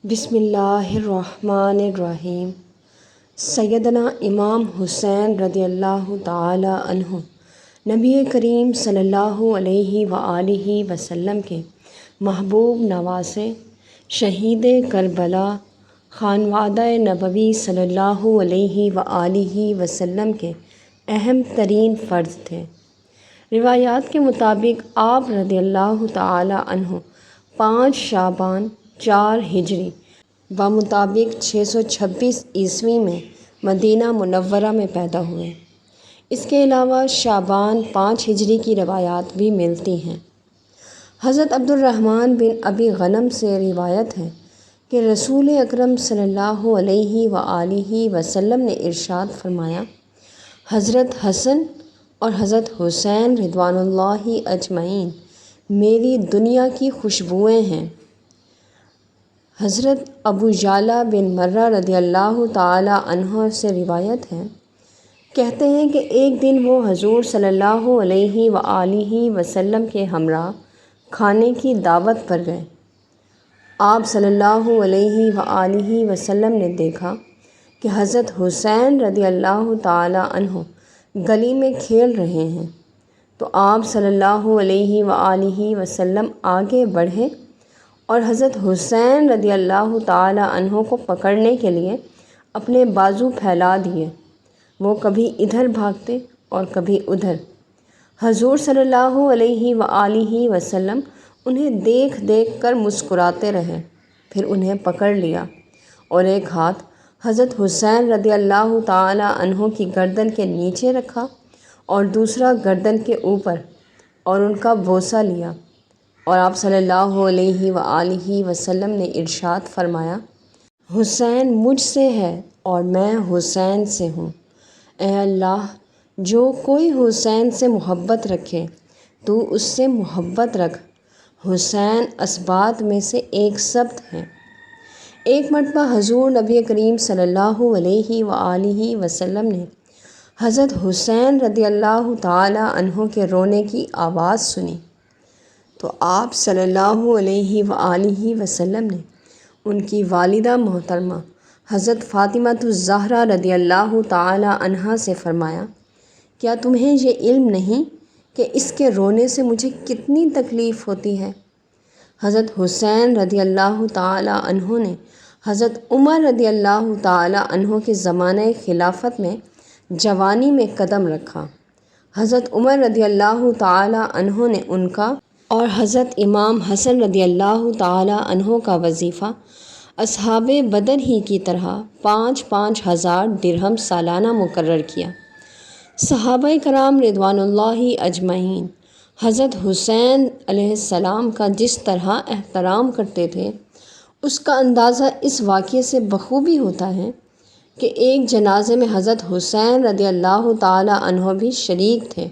بسم اللہ الرحمن الرحیم۔ سیدنا امام حسین رضی اللہ تعالی عنہ نبی کریم صلی اللہ علیہ وآلہ وسلم کے محبوب نواسے، شہید کربلا، خانوادہ نبوی صلی اللہ علیہ وآلہ وسلم کے اہم ترین فرد تھے۔ روایات کے مطابق آپ رضی اللہ تعالی عنہ 5 شعبان 4 ہجری بمطابق 626 عیسوی میں مدینہ منورہ میں پیدا ہوئے۔ اس کے علاوہ شعبان 5 ہجری کی روایات بھی ملتی ہیں۔ حضرت عبد الرحمن بن ابی غنم سے روایت ہے کہ رسول اکرم صلی اللہ علیہ وآلہ وسلم نے ارشاد فرمایا، حضرت حسن اور حضرت حسین رضوان اللہ اجمعین میری دنیا کی خوشبوئیں ہیں۔ حضرت ابو یعلا بن مرہ رضی اللہ تعالی عنہ سے روایت ہے، کہتے ہیں کہ ایک دن وہ حضور صلی اللہ علیہ وآلہ وسلم کے ہمراہ کھانے کی دعوت پر گئے۔ آپ صلی اللہ علیہ وآلہ وسلم نے دیکھا کہ حضرت حسین رضی اللہ تعالی عنہ گلی میں کھیل رہے ہیں، تو آپ صلی اللہ علیہ وآلہ وسلم آگے بڑھے اور حضرت حسین رضی اللہ تعالی عنہ کو پکڑنے کے لیے اپنے بازو پھیلا دیے۔ وہ کبھی ادھر بھاگتے اور کبھی ادھر۔ حضور صلی اللہ علیہ وآلہ وسلم انہیں دیکھ دیکھ کر مسکراتے رہے، پھر انہیں پکڑ لیا اور ایک ہاتھ حضرت حسین رضی اللہ تعالی عنہ کی گردن کے نیچے رکھا اور دوسرا گردن کے اوپر، اور ان کا بوسہ لیا، اور آپ صلی اللہ علیہ وآلہ وسلم نے ارشاد فرمایا، حسین مجھ سے ہے اور میں حسین سے ہوں۔ اے اللہ، جو کوئی حسین سے محبت رکھے تو اس سے محبت رکھ۔ حسین اسباط میں سے ایک سبت ہیں۔ ایک مرتبہ حضور نبی کریم صلی اللہ علیہ وآلہ وسلم نے حضرت حسین رضی اللہ تعالی عنہ کے رونے کی آواز سنی، تو آپ صلی اللہ علیہ وآلہ وسلم نے ان کی والدہ محترمہ حضرت فاطمۃ الزہرا رضی اللہ تعالی عنہا سے فرمایا، کیا تمہیں یہ علم نہیں کہ اس کے رونے سے مجھے کتنی تکلیف ہوتی ہے؟ حضرت حسین رضی اللہ تعالی عنہ نے حضرت عمر رضی اللہ تعالی عنہ کے زمانہ خلافت میں جوانی میں قدم رکھا۔ حضرت عمر رضی اللہ تعالی عنہ نے ان کا اور حضرت امام حسن رضی اللہ تعالی عنہ کا وظیفہ اصحاب بدر ہی کی طرح 5,5 ہزار درہم سالانہ مقرر کیا۔ صحابہ کرام رضوان اللہ اجمعین حضرت حسین علیہ السلام کا جس طرح احترام کرتے تھے، اس کا اندازہ اس واقعے سے بخوبی ہوتا ہے کہ ایک جنازے میں حضرت حسین رضی اللہ تعالی عنہ بھی شریک تھے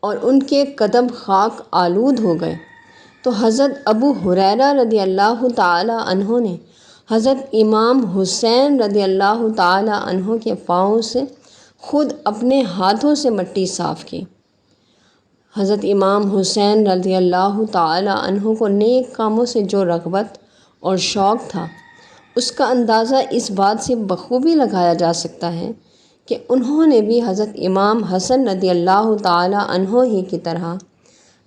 اور ان کے قدم خاک آلود ہو گئے، تو حضرت ابو ہریرہ رضی اللہ تعالی عنہ نے حضرت امام حسین رضی اللہ تعالی عنہ کے پاؤں سے خود اپنے ہاتھوں سے مٹی صاف کی۔ حضرت امام حسین رضی اللہ تعالی عنہ کو نیک کاموں سے جو رغبت اور شوق تھا، اس کا اندازہ اس بات سے بخوبی لگایا جا سکتا ہے کہ انہوں نے بھی حضرت امام حسن رضی اللہ تعالی عنہ ہی کی طرح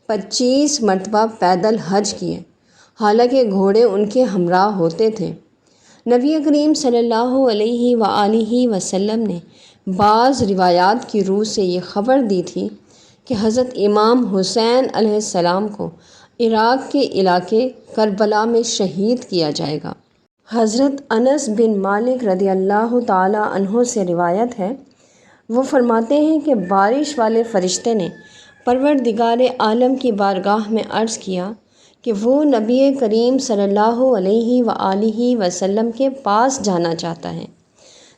25 مرتبہ پیدل حج کیے، حالانکہ گھوڑے ان کے ہمراہ ہوتے تھے۔ نبی کریم صلی اللہ علیہ وآلہ وسلم نے بعض روایات کی روح سے یہ خبر دی تھی کہ حضرت امام حسین علیہ السلام کو عراق کے علاقے کربلا میں شہید کیا جائے گا۔ حضرت انس بن مالک رضی اللہ تعالی عنہ سے روایت ہے، وہ فرماتے ہیں کہ بارش والے فرشتے نے پروردگار عالم کی بارگاہ میں عرض کیا کہ وہ نبی کریم صلی اللہ علیہ وآلہ وسلم کے پاس جانا چاہتا ہے،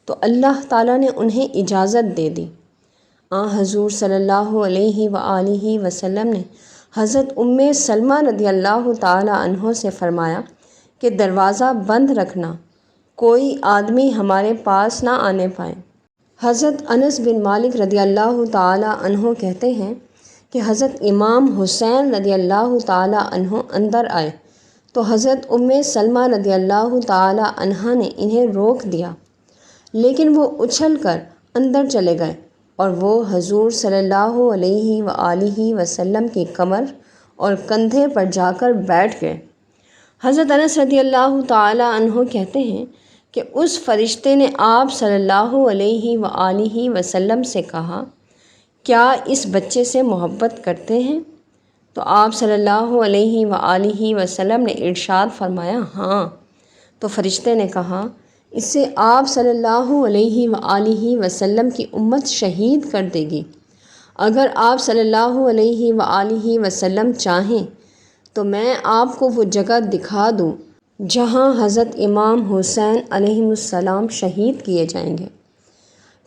تو اللہ تعالیٰ نے انہیں اجازت دے دی۔ حضور صلی اللہ علیہ وآلہ وسلم نے حضرت سلمہ رضی اللہ تعالی عنہ سے فرمایا کہ دروازہ بند رکھنا، کوئی آدمی ہمارے پاس نہ آنے پائے۔ حضرت انس بن مالک رضی اللہ تعالی عنہ کہتے ہیں کہ حضرت امام حسین رضی اللہ تعالی عنہ اندر آئے تو حضرت سلمہ رضی اللہ تعالی عنہا نے انہیں روک دیا، لیکن وہ اچھل کر اندر چلے گئے اور وہ حضور صلی اللہ علیہ وآلہ وسلم کی کمر اور کندھے پر جا کر بیٹھ گئے۔ حضرت انس رضی اللہ تعالی عنہ کہتے ہیں کہ اس فرشتے نے آپ صلی اللہ علیہ وآلہ وسلم سے کہا، کیا اس بچے سے محبت کرتے ہیں؟ تو آپ صلی اللہ علیہ وآلہ وسلم نے ارشاد فرمایا، ہاں۔ تو فرشتے نے کہا، اس سے آپ صلی اللہ علیہ وآلہ وسلم کی امت شہید کر دے گی۔ اگر آپ صلی اللہ علیہ وآلہ وسلم چاہیں تو میں آپ کو وہ جگہ دکھا دوں جہاں حضرت امام حسین علیہ السلام شہید کیے جائیں گے۔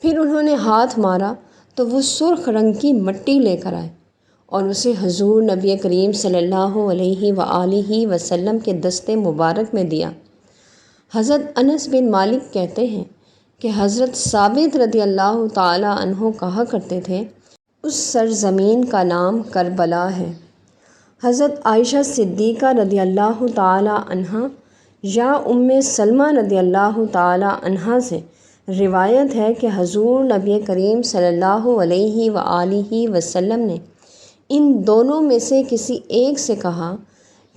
پھر انہوں نے ہاتھ مارا تو وہ سرخ رنگ کی مٹی لے کر آئے اور اسے حضور نبی کریم صلی اللہ علیہ وآلہ وسلم کے دست مبارک میں دیا۔ حضرت انس بن مالک کہتے ہیں کہ حضرت ثابت رضی اللہ تعالی عنہ کہا کرتے تھے، اس سرزمین کا نام کربلا ہے۔ حضرت عائشہ صدیقہ رضی اللہ تعالی عنہا یا سلمہ رضی اللہ تعالی عنہا سے روایت ہے کہ حضور نبی کریم صلی اللہ علیہ وآلہ وسلم نے ان دونوں میں سے کسی ایک سے کہا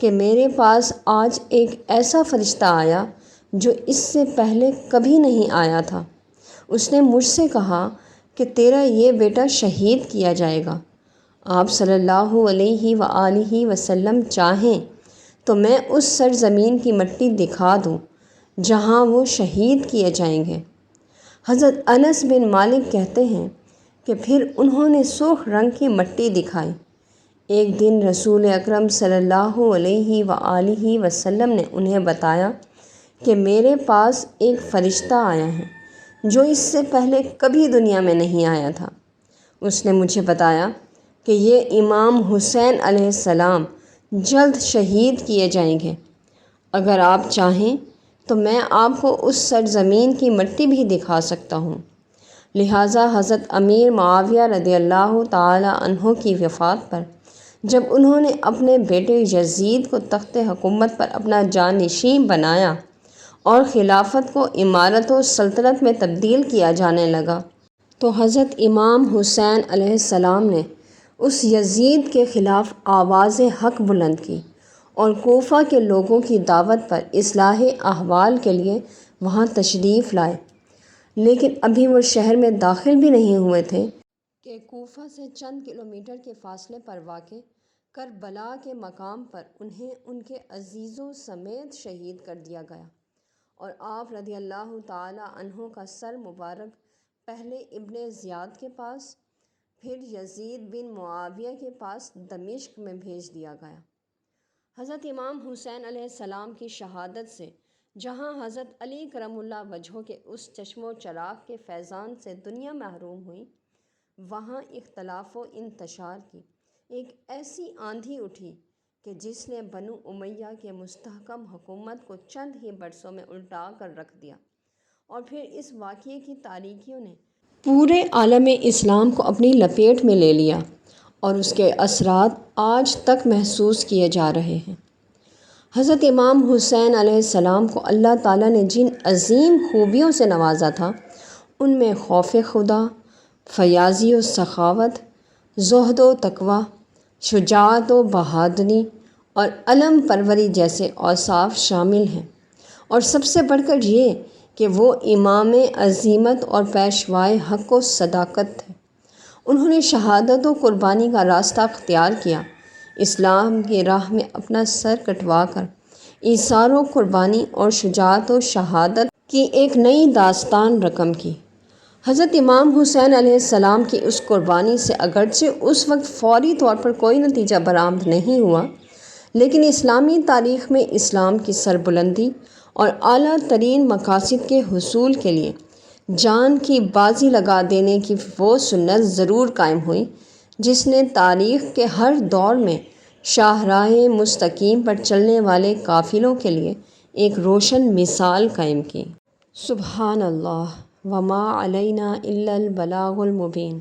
کہ میرے پاس آج ایک ایسا فرشتہ آیا جو اس سے پہلے کبھی نہیں آیا تھا۔ اس نے مجھ سے کہا کہ تیرا یہ بیٹا شہید کیا جائے گا۔ آپ صلی اللہ علیہ وآلہ وسلم چاہیں تو میں اس سرزمین کی مٹی دکھا دوں جہاں وہ شہید کیے جائیں گے۔ حضرت انس بن مالک کہتے ہیں کہ پھر انہوں نے سرخ رنگ کی مٹی دکھائی۔ ایک دن رسول اکرم صلی اللہ علیہ وآلہ وسلم نے انہیں بتایا کہ میرے پاس ایک فرشتہ آیا ہے جو اس سے پہلے کبھی دنیا میں نہیں آیا تھا۔ اس نے مجھے بتایا کہ یہ امام حسین علیہ السلام جلد شہید کیے جائیں گے۔ اگر آپ چاہیں تو میں آپ کو اس سرزمین کی مٹی بھی دکھا سکتا ہوں۔ لہٰذا حضرت امیر معاویہ رضی اللہ تعالی عنہ کی وفات پر جب انہوں نے اپنے بیٹے یزید کو تخت حکومت پر اپنا جانشین بنایا اور خلافت کو امارت و سلطنت میں تبدیل کیا جانے لگا، تو حضرت امام حسین علیہ السلام نے اس یزید کے خلاف آواز حق بلند کی اور کوفہ کے لوگوں کی دعوت پر اصلاح احوال کے لیے وہاں تشریف لائے، لیکن ابھی وہ شہر میں داخل بھی نہیں ہوئے تھے کہ کوفہ سے چند کلومیٹر کے فاصلے پر واقع کربلا کے مقام پر انہیں ان کے عزیزوں سمیت شہید کر دیا گیا، اور آپ رضی اللہ تعالی عنہ کا سر مبارک پہلے ابن زیاد کے پاس، پھر یزید بن معاویہ کے پاس دمشق میں بھیج دیا گیا۔ حضرت امام حسین علیہ السلام کی شہادت سے جہاں حضرت علی کرم اللہ وجہہ کے اس چشم و چراغ کے فیضان سے دنیا محروم ہوئی، وہاں اختلاف و انتشار کی ایک ایسی آندھی اٹھی کہ جس نے بنو امیہ کے مستحکم حکومت کو چند ہی برسوں میں الٹا کر رکھ دیا، اور پھر اس واقعے کی تاریکیوں نے پورے عالم اسلام کو اپنی لپیٹ میں لے لیا اور اس کے اثرات آج تک محسوس کیے جا رہے ہیں۔ حضرت امام حسین علیہ السلام کو اللہ تعالیٰ نے جن عظیم خوبیوں سے نوازا تھا، ان میں خوف خدا، فیاضی و سخاوت، زہد و تقویٰ، شجاعت و بہادری اور علم پروری جیسے اوصاف شامل ہیں، اور سب سے بڑھ کر یہ کہ وہ امام عزیمت اور پیشوائے حق و صداقت تھے۔ انہوں نے شہادت و قربانی کا راستہ اختیار کیا، اسلام کی راہ میں اپنا سر کٹوا کر ایثار و قربانی اور شجاعت و شہادت کی ایک نئی داستان رقم کی۔ حضرت امام حسین علیہ السلام کی اس قربانی سے اگرچہ اس وقت فوری طور پر کوئی نتیجہ برآمد نہیں ہوا، لیکن اسلامی تاریخ میں اسلام کی سربلندی اور اعلیٰ ترین مقاصد کے حصول کے لیے جان کی بازی لگا دینے کی وہ سنت ضرور قائم ہوئی جس نے تاریخ کے ہر دور میں شاہراہ مستقیم پر چلنے والے قافلوں کے لیے ایک روشن مثال قائم کی۔ سبحان اللہ وما علینا الا البلاغ المبین۔